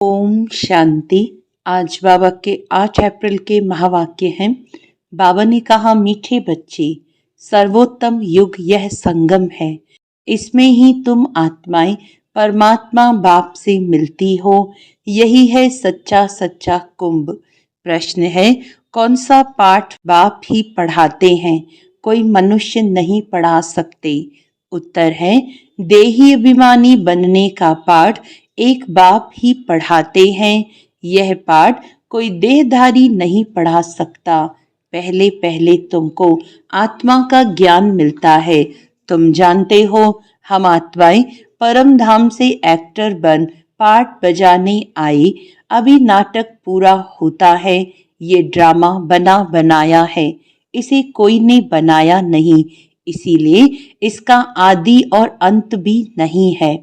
ओम शांति। आज बाबा के 8 अप्रैल के महावाक्य हैं। बाबा ने कहा, मीठे बच्चे, सर्वोत्तम युग यह संगम है। इसमें ही तुम आत्माएं परमात्मा बाप से मिलती हो। यही है सच्चा सच्चा कुंभ। प्रश्न है, कौन सा पाठ बाप ही पढ़ाते हैं, कोई मनुष्य नहीं पढ़ा सकते? उत्तर है, देही अभिमानी बनने का पाठ एक बाप ही पढ़ाते हैं। यह पाठ कोई देहधारी नहीं पढ़ा सकता। पहले पहले तुमको आत्मा का ज्ञान मिलता है। तुम जानते हो, हम आत्माएं परम धाम से एक्टर बन पाठ बजाने आए। अभी नाटक पूरा होता है। ये ड्रामा बना बनाया है, इसे कोई ने बनाया नहीं, इसीलिए इसका आदि और अंत भी नहीं है।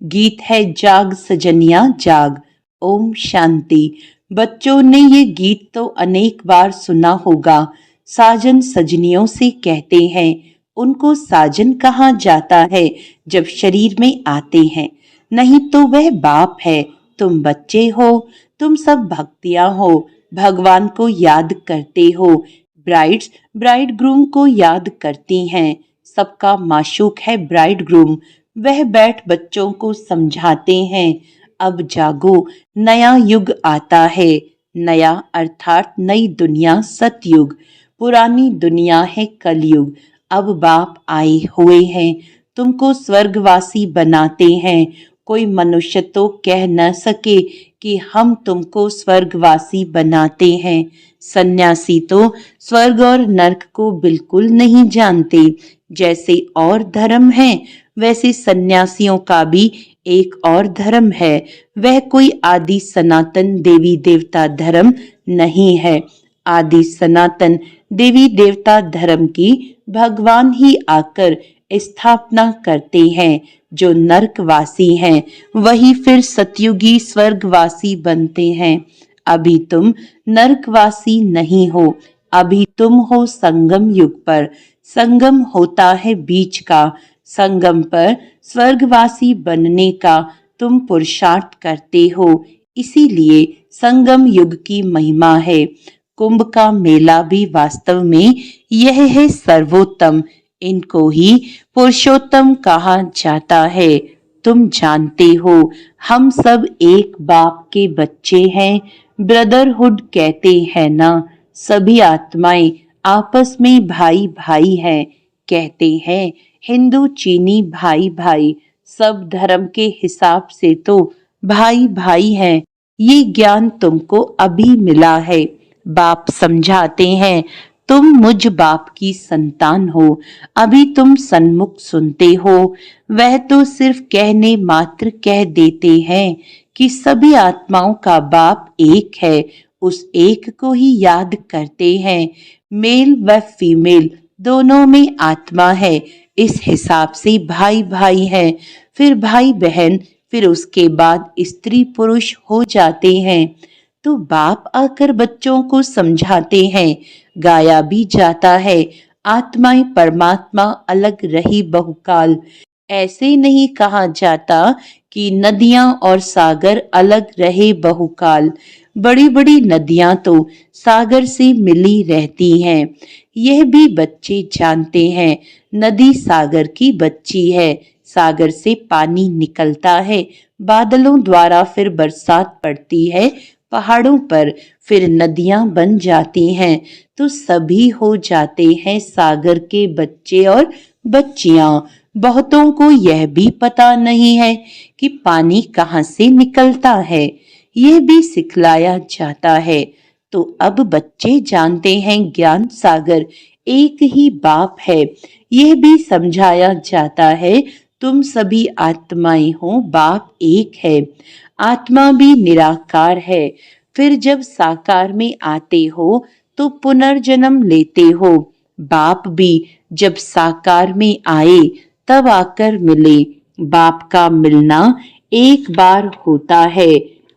गीत है, जाग सजनिया जाग। ओम शांति। बच्चों ने ये गीत तो अनेक बार सुना होगा। साजन सजनियों से कहते हैं। उनको साजन कहा जाता है जब शरीर में आते हैं, नहीं तो वह बाप है। तुम बच्चे हो, तुम सब भक्तियां हो, भगवान को याद करते हो। ब्राइड्स ब्राइड ग्रूम को याद करती हैं। सबका माशूक है ब्राइड ग्रूम। वह बैठ बच्चों को समझाते हैं, अब जागो, नया युग आता है। नया अर्थात नई दुनिया सतयुग, पुरानी दुनिया है कलयुग। अब बाप आए हुए हैं, तुमको स्वर्गवासी बनाते हैं। कोई मनुष्य तो कह न सके कि हम तुमको स्वर्गवासी बनाते हैं। सन्यासी तो स्वर्ग और नरक को बिल्कुल नहीं जानते। जैसे और धर्म है, वैसे सन्यासियों का भी एक और धर्म है। वह कोई आदि सनातन देवी देवता धर्म नहीं है। आदि सनातन देवी देवता धर्म की भगवान ही आकर स्थापना करते हैं। जो नरकवासी हैं, वही फिर सतयुगी स्वर्गवासी बनते हैं। अभी तुम नरकवासी नहीं हो, अभी तुम हो संगम युग पर। संगम होता है बीच का। संगम पर स्वर्गवासी बनने का तुम पुरुषार्थ करते हो, इसीलिए संगम युग की महिमा है। कुंभ का मेला भी वास्तव में यह है सर्वोत्तम। इनको ही पुरुषोत्तम कहा जाता है। तुम जानते हो, हम सब एक बाप के बच्चे हैं। ब्रदरहुड कहते हैं ना, सभी आत्माएं आपस में भाई भाई हैं। कहते हैं हिंदू चीनी भाई भाई, सब धर्म के हिसाब से तो भाई भाई हैं। ये ज्ञान तुमको अभी मिला है। बाप समझाते हैं, तुम मुझ बाप की संतान हो। अभी तुम सन्मुख सुनते हो। वह तो सिर्फ कहने मात्र कह देते हैं कि सभी आत्माओं का बाप एक है। उस एक को ही याद करते हैं। मेल व फीमेल दोनों में आत्मा है, इस हिसाब से भाई भाई है। फिर भाई बहन, फिर उसके बाद स्त्री पुरुष हो जाते हैं। तो बाप आकर बच्चों को समझाते हैं। गाया भी जाता है, आत्माएं परमात्मा अलग रही बहुकाल। ऐसे नहीं कहा जाता कि नदियां और सागर अलग रहे बहुकाल। बड़ी बड़ी नदियां तो सागर से मिली रहती हैं। यह भी बच्चे जानते हैं, नदी सागर की बच्ची है। सागर से पानी निकलता है, बादलों द्वारा फिर बरसात पड़ती है पहाड़ों पर, फिर नदियां बन जाती हैं। तो सभी हो जाते हैं सागर के बच्चे और बच्चियां। बहुतों को यह भी पता नहीं है कि पानी कहाँ से निकलता है, यह भी सिखलाया जाता है। तो अब बच्चे जानते हैं ज्ञान सागर एक ही बाप है। यह भी समझाया जाता है, तुम सभी आत्माएं हो, बाप एक है। आत्मा भी निराकार है। फिर जब साकार में आते हो तो पुनर्जन्म लेते हो। बाप भी जब साकार में आए तब आकर मिले। बाप का मिलना एक बार होता है।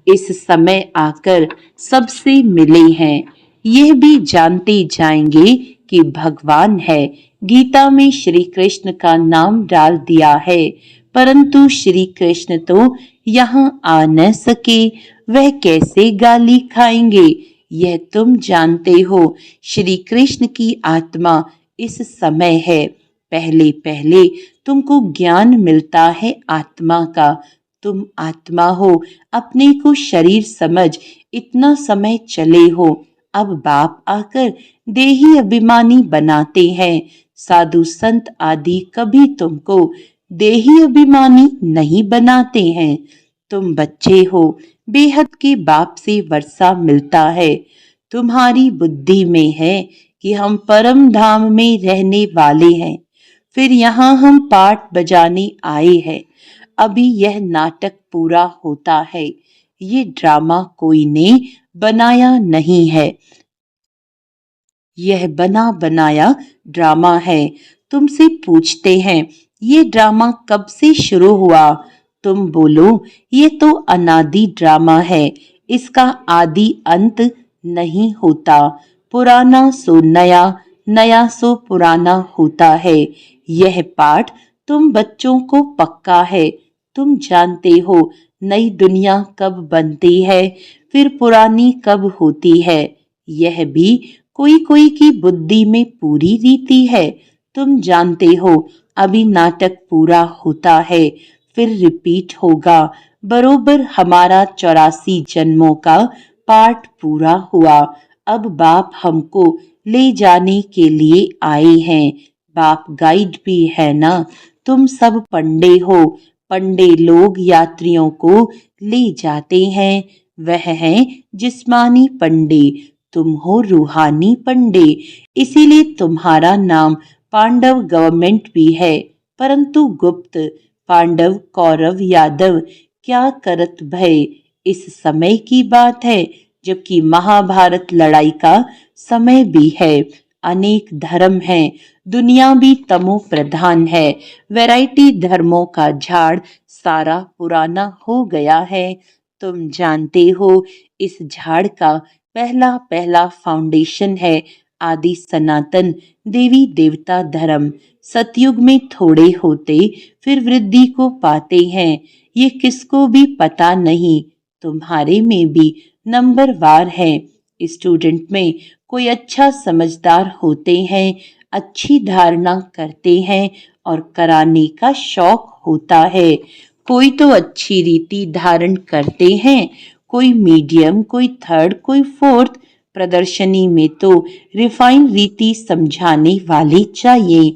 इस समय आकर सबसे मिले हैं। यह भी जानते जाएंगे कि भगवान है। गीता में श्री कृष्ण का नाम डाल दिया है, परंतु श्री कृष्ण तो यहाँ आ न सके। वह कैसे गाली खाएंगे, यह तुम जानते हो। श्री कृष्ण की आत्मा इस समय है। पहले पहले तुमको ज्ञान मिलता है आत्मा का। तुम आत्मा हो, अपने को शरीर समझ इतना समय चले हो। अब बाप आकर देही अभिमानी बनाते हैं। साधु संत आदि कभी तुमको देही अभिमानी नहीं बनाते हैं। तुम बच्चे हो, बेहद के बाप से वर्षा मिलता है। तुम्हारी बुद्धि में है कि हम परम धाम में रहने वाले हैं, फिर यहाँ हम पाठ बजाने आए हैं। अभी यह नाटक पूरा होता है। ये ड्रामा कोई ने बनाया नहीं है, यह बना बनाया ड्रामा है। तुमसे पूछते हैं ये ड्रामा कब से शुरू हुआ? तुम बोलो ये तो अनादि ड्रामा है, इसका आदि अंत नहीं होता। पुराना सो नया, नया सो पुराना होता है। यह पाठ तुम बच्चों को पक्का है। तुम जानते हो नई दुनिया कब बनती है, फिर पुरानी कब होती है। यह भी कोई कोई की बुद्धि में पूरी रीति है। तुम जानते हो अभी नाटक पूरा होता है, फिर रिपीट होगा। बरोबर हमारा 84 जन्मों का पाठ पूरा हुआ। अब बाप हमको ले जाने के लिए आए हैं। बाप गाइड भी है ना। तुम सब पंडे हो। पंडे लोग यात्रियों को ले जाते हैं। वह हैं जिस्मानी पंडे। तुम हो रूहानी पंडे। इसीलिए तुम्हारा नाम पांडव गवर्नमेंट भी है, परंतु गुप्त। पांडव कौरव यादव क्या करत भय। इस समय की बात है, जबकि महाभारत लड़ाई का समय भी है। अनेक धर्म हैं, दुनिया भी तमो प्रधान है। वैरायटी धर्मों का झाड़ सारा पुराना हो गया है। तुम जानते हो इस झाड़ का पहला पहला फाउंडेशन है आदि सनातन देवी देवता धर्म। सतयुग में थोड़े होते, फिर वृद्धि को पाते हैं। ये किसको भी पता नहीं। तुम्हारे में भी नंबरवार है। स्टूडेंट में कोई अच्छा समझदार होते हैं, अच्छी धारणा करते हैं और कराने का शौक होता है। कोई तो अच्छी रीति धारण करते हैं, कोई मीडियम, कोई थर्ड, कोई फोर्थ। प्रदर्शनी में तो रिफाइन रीति समझाने वाले चाहिए।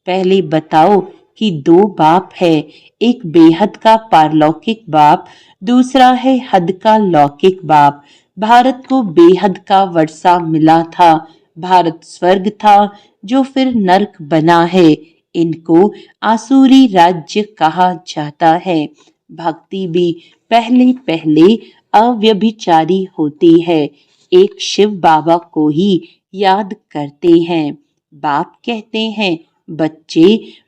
पहले बताओ कि दो बाप है, एक बेहद का पारलौकिक बाप, दूसरा है हद का लौकिक बाप। भारत को बेहद का वर्षा मिला था। भारत स्वर्ग था जो फिर नरक बना है। इनको आसुरी राज्य कहा जाता है। भक्ति भी पहले पहले अव्यभिचारी होती है। एक शिव बाबा को ही याद करते हैं। बाप कहते हैं बच्चे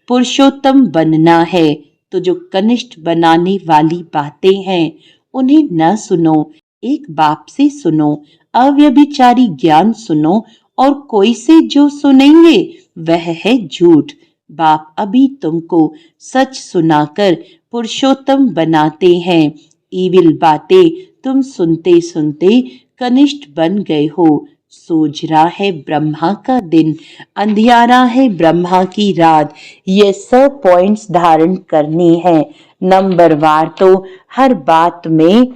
पुरुषोत्तम बनना है, तो जो कनिष्ठ बनाने वाली बातें हैं उन्हें न सुनो, एक बाप से सुनो। अव्यभिचारी ज्ञान सुनो, और कोई से जो सुनेंगे वह है झूठ। बाप अभी तुमको सच सुनाकर पुरुषोत्तम बनाते हैं। ईविल बातें तुम सुनते सुनते कनिष्ठ बन गए हो। सोजरा है ब्रह्मा का दिन, अंधियारा है ब्रह्मा की रात। ये सब पॉइंट्स धारण करनी है। नंबरवार तो हर बात में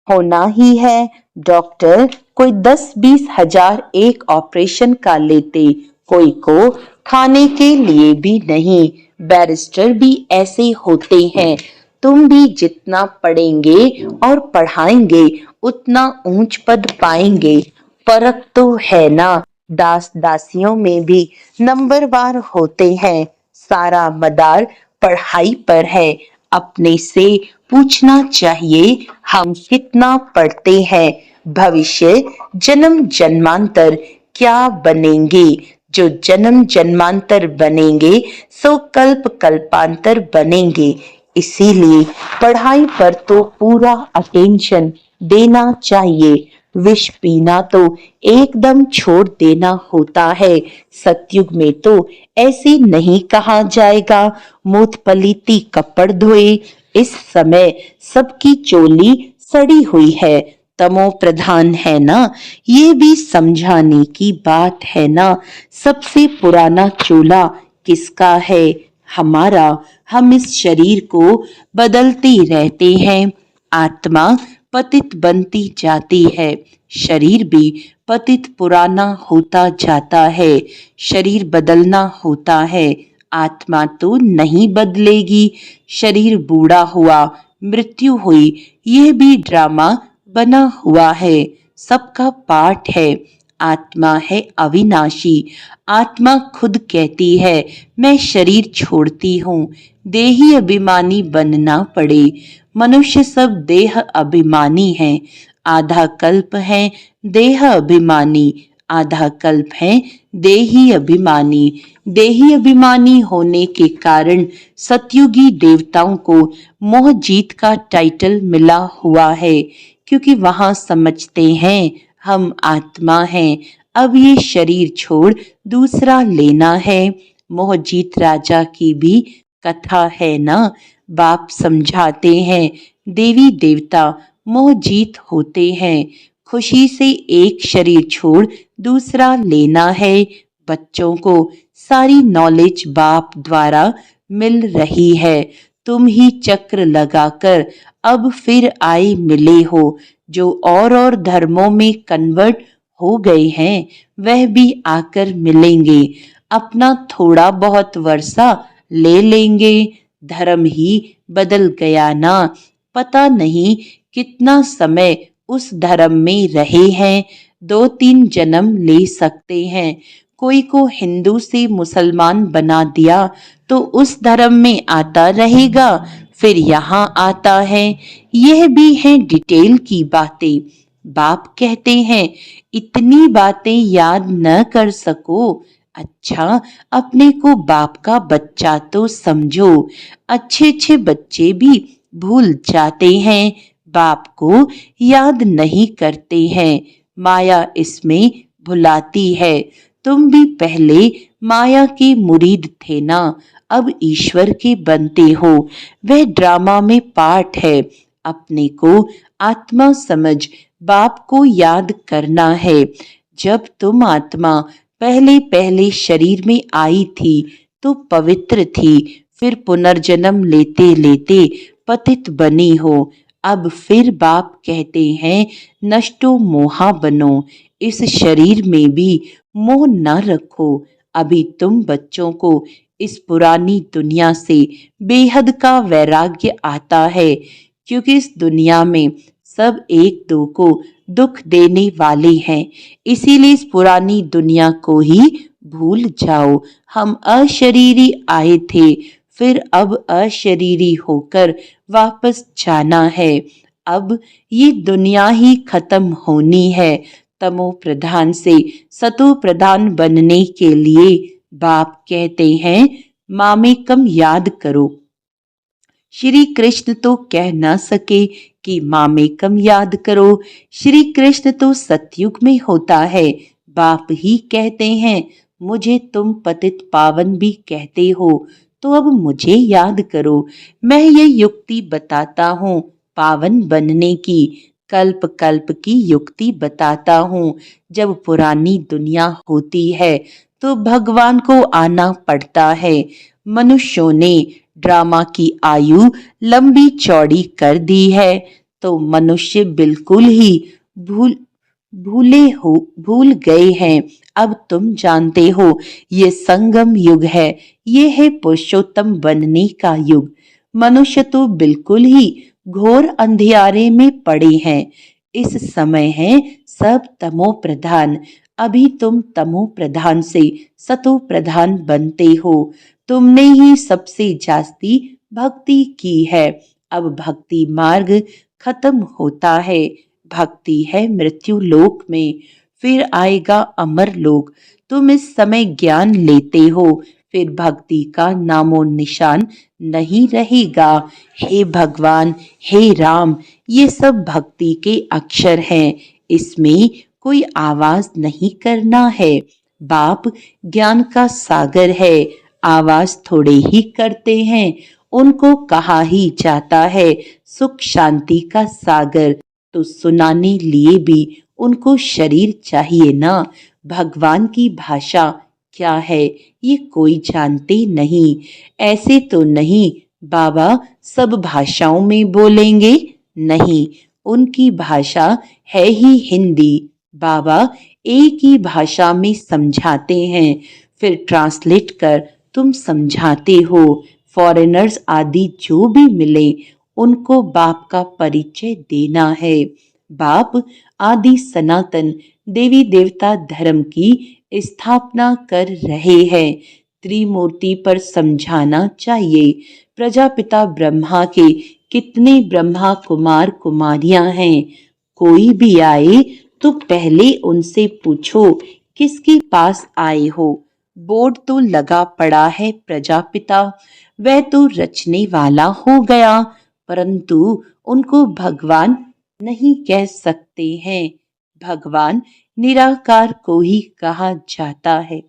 होना ही है। डॉक्टर कोई 10-20 हजार एक ऑपरेशन का लेते, कोई को खाने के लिए भी नहीं। बैरिस्टर भी ऐसे होते हैं। तुम भी जितना पढ़ेंगे और पढ़ाएंगे उतना ऊंच पद पाएंगे। फर्क तो है ना। दास दासियों में भी नंबरवार होते हैं। सारा मदार पढ़ाई पर है। अपने से पूछना चाहिए हम कितना पढ़ते हैं। भविष्य जन्म जन्मांतर क्या बनेंगे। जो जन्म जन्मांतर बनेंगे सो कल्प कल्पांतर बनेंगे। इसीलिए पढ़ाई पर तो पूरा अटेंशन देना चाहिए। विष पीना तो एकदम छोड़ देना होता है। सतयुग में तो ऐसे नहीं कहा जाएगा मूत पलीती कपड़ धोए। इस समय सबकी चोली सड़ी हुई है, तमो प्रधान है ना। ये भी समझाने की बात है ना। सबसे पुराना चूल्हा किसका है? हमारा। हम इस शरीर को बदलते रहते हैं। आत्मा पतित बनती जाती है, शरीर भी पतित पुराना होता जाता है। शरीर बदलना होता है, आत्मा तो नहीं बदलेगी। शरीर बूढ़ा हुआ, मृत्यु हुई, यह भी ड्रामा बना हुआ है, सबका पाठ है। आत्मा है अविनाशी। आत्मा खुद कहती है, मैं शरीर छोड़ती हूँ, देही अभिमानी बनना पड़े। मनुष्य सब देह अभिमानी हैं। आधा कल्प है देह अभिमानी, आधा कल्प है देही अभिमानी। देही अभिमानी होने के कारण सतयुगी देवताओं को मोह जीत का टाइटल मिला हुआ है, क्योंकि वहां समझते हैं हम आत्मा हैं, अब ये शरीर छोड़ दूसरा लेना है। मोहजीत राजा की भी कथा है ना। बाप समझाते हैं देवी देवता मोहजीत होते हैं, खुशी से एक शरीर छोड़ दूसरा लेना है। बच्चों को सारी नॉलेज बाप द्वारा मिल रही है, तुम ही चक्र लगाकर अब फिर आए मिले हो। जो और धर्मों में कन्वर्ट हो गए हैं वह भी आकर मिलेंगे, अपना थोड़ा बहुत वर्षा ले लेंगे। धर्म ही बदल गया ना, पता नहीं कितना समय उस धर्म में रहे हैं। 2-3 जन्म ले सकते हैं। कोई को हिंदू से मुसलमान बना दिया तो उस धर्म में आता रहेगा, फिर यहाँ आता है। यह भी है डिटेल की बातें। बाप कहते हैं इतनी बातें याद न कर सको, अच्छा अपने को बाप का बच्चा तो समझो। अच्छे अच्छे बच्चे भी भूल जाते हैं, बाप को याद नहीं करते हैं। माया इसमें भुलाती है। तुम भी पहले माया के मुरीद थे ना, अब ईश्वर के बनते हो। वह ड्रामा में पार्ट है। अपने को आत्मा समझ बाप को याद करना है। जब तुम आत्मा पहले पहले शरीर में आई थी तो पवित्र थी, फिर पुनर्जन्म लेते लेते पतित बनी हो। अब फिर बाप कहते हैं नष्टो मोहा बनो, इस शरीर में भी मोह न रखो। अभी तुम बच्चों को इस पुरानी दुनिया से बेहद का वैराग्य आता है, क्योंकि इस दुनिया में सब एक दो को दुख देने वाले हैं। इसीलिए इस पुरानी दुनिया को ही भूल जाओ। हम अशरीरी आए थे, फिर अब अशरीरी होकर वापस जाना है। अब ये दुनिया ही खत्म होनी है। तमो प्रधान से सतो प्रधान बनने के लिए बाप कहते हैं मामेकम याद करो। श्री कृष्ण तो कह न सके कि मामेकम याद करो। श्री कृष्ण तो सतयुग में होता है। बाप ही कहते हैं मुझे तुम पतित पावन भी कहते हो, तो अब मुझे याद करो। मैं ये युक्ति बताता हूँ पावन बनने की, कल्प कल्प की युक्ति बताता हूँ। जब पुरानी दुनिया होती है तो भगवान को आना पड़ता है। मनुष्यों ने ड्रामा की आयु लंबी चौड़ी कर दी है, तो मनुष्य बिल्कुल ही भूल गए हैं। अब तुम जानते हो ये संगम युग है, ये है पुरुषोत्तम बनने का युग। मनुष्य तो बिल्कुल ही घोर अंधियारे में पड़े हैं। इस समय है सब तमो प्रधान। अभी तुम तमो प्रधान से सतो प्रधान बनते हो। तुमने ही सबसे जास्ती भक्ति की है। अब भक्ति मार्ग खत्म होता है। भक्ति है मृत्यु लोक में, फिर आएगा अमर लोक। तुम इस समय ज्ञान लेते हो, फिर भक्ति का नामो निशान नहीं रहेगा। हे भगवान, हे राम, ये सब भक्ति के अक्षर हैं, इसमें कोई आवाज नहीं करना है। बाप ज्ञान का सागर है, आवाज थोड़े ही करते हैं। उनको कहा ही जाता है सुख शांति का सागर। तो सुनाने लिए भी उनको शरीर चाहिए ना। भगवान की भाषा क्या है ये कोई जानते नहीं। ऐसे तो नहीं बाबा सब भाषाओं में बोलेंगे, नहीं, उनकी भाषा है ही हिंदी। बाबा एक ही भाषा में समझाते हैं, फिर ट्रांसलेट कर तुम समझाते हो। फॉरेनर्स आदि जो भी मिले उनको बाप का परिचय देना है। बाप आदि सनातन देवी देवता धर्म की स्थापना कर रहे हैं। त्रिमूर्ति पर समझाना चाहिए। प्रजापिता ब्रह्मा के कितने ब्रह्मा कुमार कुमारियां हैं। कोई भी आए तो पहले उनसे पूछो किसके पास आए हो। बोर्ड तो लगा पड़ा है प्रजापिता, वह तो रचने वाला हो गया, परंतु उनको भगवान नहीं कह सकते हैं। भगवान निराकार को ही कहा जाता है।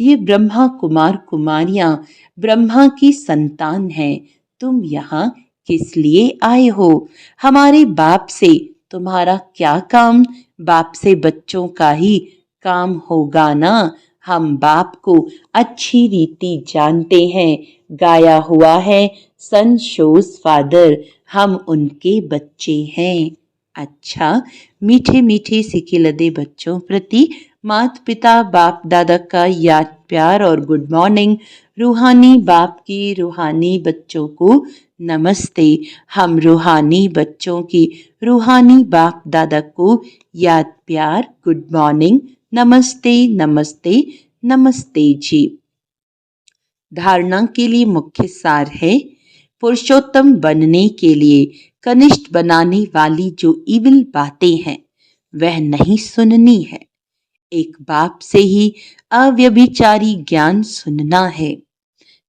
ये ब्रह्मा कुमार कुमारियां ब्रह्मा की संतान हैं। तुम यहाँ किस लिए आए हो? हमारे बाप से तुम्हारा क्या काम? बाप से बच्चों का ही काम होगा ना। हम बाप को अच्छी रीति जानते हैं। गाया हुआ है सन शोज फादर, हम उनके बच्चे हैं। अच्छा, मीठे मीठे सिके लदे बच्चों प्रति माता पिता बाप दादा का याद प्यार और गुड मॉर्निंग। रूहानी बाप की रूहानी बच्चों को नमस्ते। हम रूहानी बच्चों की रूहानी बाप दादा को याद प्यार गुड मॉर्निंग, नमस्ते नमस्ते नमस्ते जी। धारणा के लिए मुख्य सार है, पुरुषोत्तम बनने के लिए कनिष्ठ बनाने वाली जो इविल बातें हैं वह नहीं सुननी है। एक बाप से ही अव्यभिचारी ज्ञान सुनना है।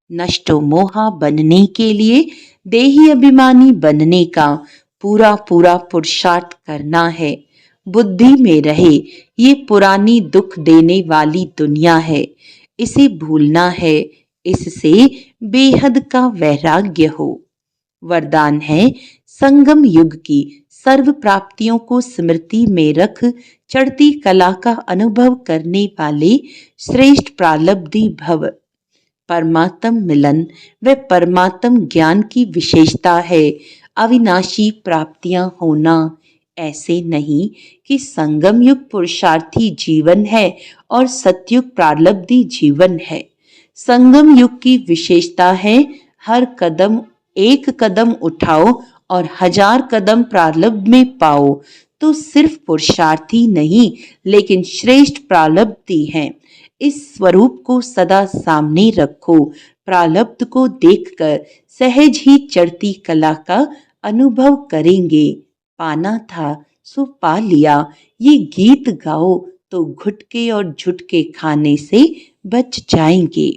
नष्टो मोहा बनने के लिए देही अभिमानी बनने का पूरा पूरा पुरुषार्थ करना है। बुद्धि में रहे ये पुरानी दुख देने वाली दुनिया है, इसे भूलना है, इससे बेहद का वैराग्य हो। वरदान है, संगम युग की सर्व प्राप्तियों को स्मृति में रख चढ़ती कला का अनुभव करने वाले श्रेष्ठ प्रालब्धि भव। परमात्म मिलन व परमात्म ज्ञान की विशेषता है अविनाशी प्राप्तियां होना। ऐसे नहीं कि संगम युग पुरुषार्थी जीवन है और सतयुग प्रालब्धि जीवन है। संगम युग की विशेषता है हर कदम एक कदम उठाओ और 1000 कदम प्रारब्ध में पाओ। तो सिर्फ पुरुषार्थी नहीं लेकिन श्रेष्ठ प्रारब्धि हैं। इस स्वरूप को सदा सामने रखो। प्रारब्ध को देखकर सहज ही चढ़ती कला का अनुभव करेंगे। पाना था सो पा लिया, ये गीत गाओ तो गुटके और झुटके खाने से बच जाएंगे।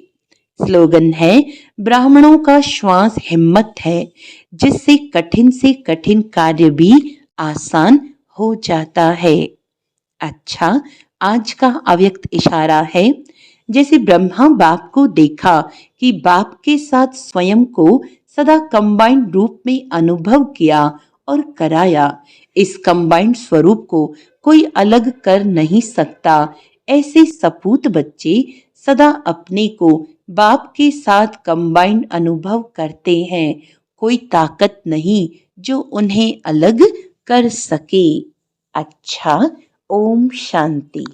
स्लोगन है, ब्राह्मणों का श्वास हिम्मत है, जिससे कठिन से कठिन कार्य भी आसान हो जाता है। अच्छा, आज का अव्यक्त इशारा है, जैसे ब्रह्मा बाप को देखा कि बाप के साथ स्वयं को सदा कंबाइंड रूप में अनुभव किया और कराया। इस कंबाइंड स्वरूप को कोई अलग कर नहीं सकता। ऐसे सपूत बच्चे सदा अपने को बाप के साथ कंबाइंड अनुभव करते हैं। कोई ताकत नहीं जो उन्हें अलग कर सके। अच्छा, ओम शांति।